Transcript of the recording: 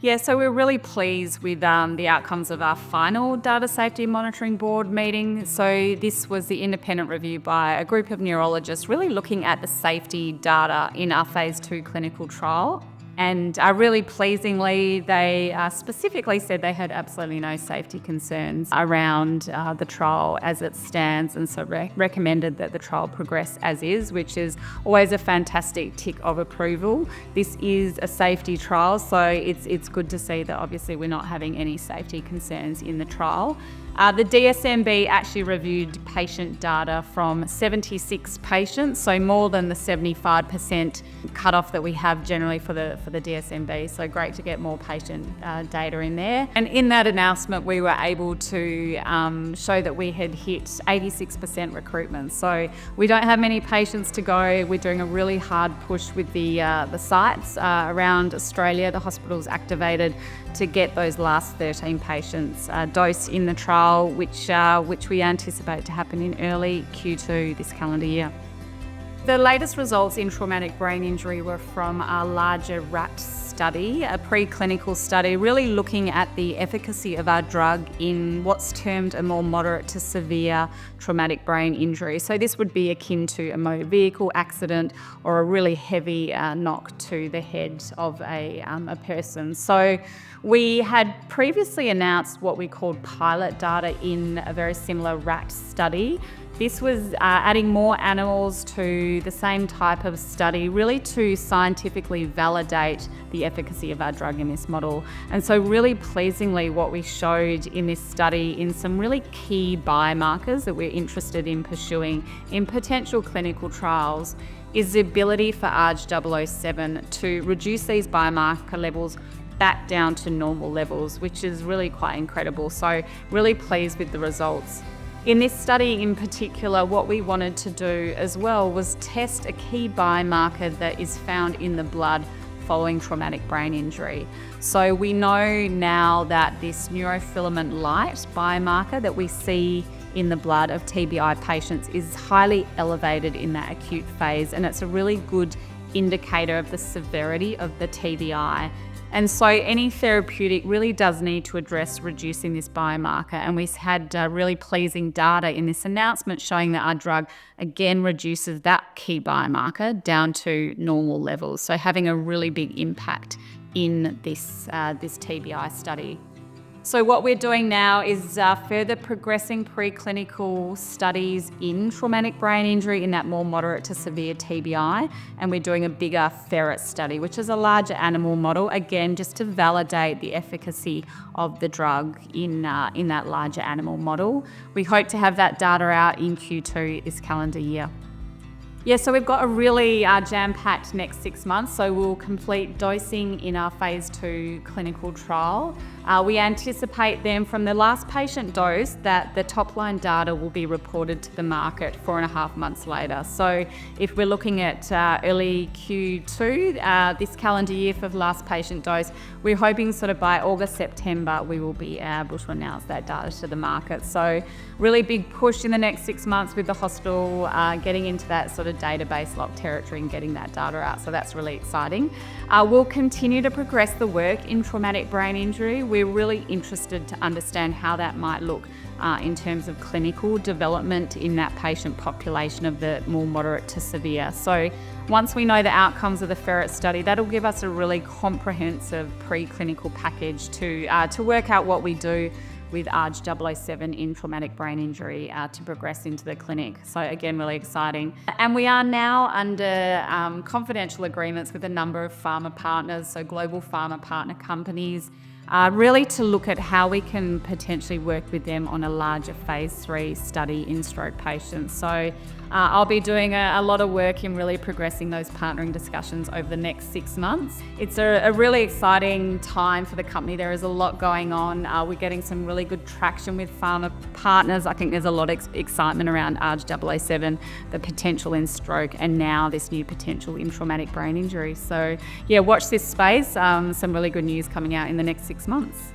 Yeah, so we're really pleased with the outcomes of our final Data Safety Monitoring Board meeting. So this was the independent review by a group of neurologists really looking at the safety data in our phase 2 clinical trial. And really pleasingly, they specifically said they had absolutely no safety concerns around the trial as it stands, and so recommended that the trial progress as is, which is always a fantastic tick of approval. This is a safety trial, so it's good to see that obviously we're not having any safety concerns in the trial. The DSMB actually reviewed patient data from 76 patients, so more than the 75% cutoff that we have generally for the DSMB. So great to get more patient data in there. And in that announcement, we were able to show that we had hit 86% recruitment. So we don't have many patients to go. We're doing a really hard push with the sites around Australia. The hospital's activated to get those last 13 patients dosed in the trial, which we anticipate to happen in early Q2 this calendar year. The latest results in traumatic brain injury were from a larger rat study, a preclinical study, really looking at the efficacy of our drug in what's termed a more moderate to severe traumatic brain injury. So this would be akin to a motor vehicle accident or a really heavy knock to the head of a person. So we had previously announced what we called pilot data in a very similar rat study. This was adding more animals to the same type of study, really to scientifically validate the efficacy of our drug in this model. And so really pleasingly, what we showed in this study in some really key biomarkers that we're interested in pursuing in potential clinical trials is the ability for ARG-007 to reduce these biomarker levels back down to normal levels, which is really quite incredible. So really pleased with the results. In this study in particular, what we wanted to do as well was test a key biomarker that is found in the blood following traumatic brain injury. So we know now that this neurofilament light biomarker that we see in the blood of TBI patients is highly elevated in that acute phase, and it's a really good indicator of the severity of the TBI. And so any therapeutic really does need to address reducing this biomarker, and we had really pleasing data in this announcement showing that our drug again reduces that key biomarker down to normal levels, so having a really big impact in this TBI study. So what we're doing now is further progressing preclinical studies in traumatic brain injury in that more moderate to severe TBI, and we're doing a bigger ferret study, which is a larger animal model, again, just to validate the efficacy of the drug in that larger animal model. We hope to have that data out in Q2 this calendar year. Yeah, so we've got a really jam-packed next 6 months. So we'll complete dosing in our phase 2 clinical trial. We anticipate then from the last patient dose that the top-line data will be reported to the market 4.5 months later. So if we're looking at early Q2 this calendar year for the last patient dose, we're hoping sort of by August, September, we will be able to announce that data to the market. So really big push in the next 6 months with the hospital getting into that sort of database lock territory and getting that data out. So that's really exciting. We'll continue to progress the work in traumatic brain injury. We're really interested to understand how that might look in terms of clinical development in that patient population of the more moderate to severe. So once we know the outcomes of the ferret study, that'll give us a really comprehensive preclinical package to work out what we do with ARG-007 in traumatic brain injury to progress into the clinic. So again, really exciting. And we are now under confidential agreements with a number of pharma partners, so global pharma partner companies, really to look at how we can potentially work with them on a larger phase 3 study in stroke patients. So I'll be doing a lot of work in really progressing those partnering discussions over the next 6 months. It's a really exciting time for the company. There is a lot going on. We're getting some really good traction with pharma partners. I think there's a lot of excitement around ARG-007, the potential in stroke, and now this new potential in traumatic brain injury. So yeah, watch this space. Some really good news coming out in the next 6 months.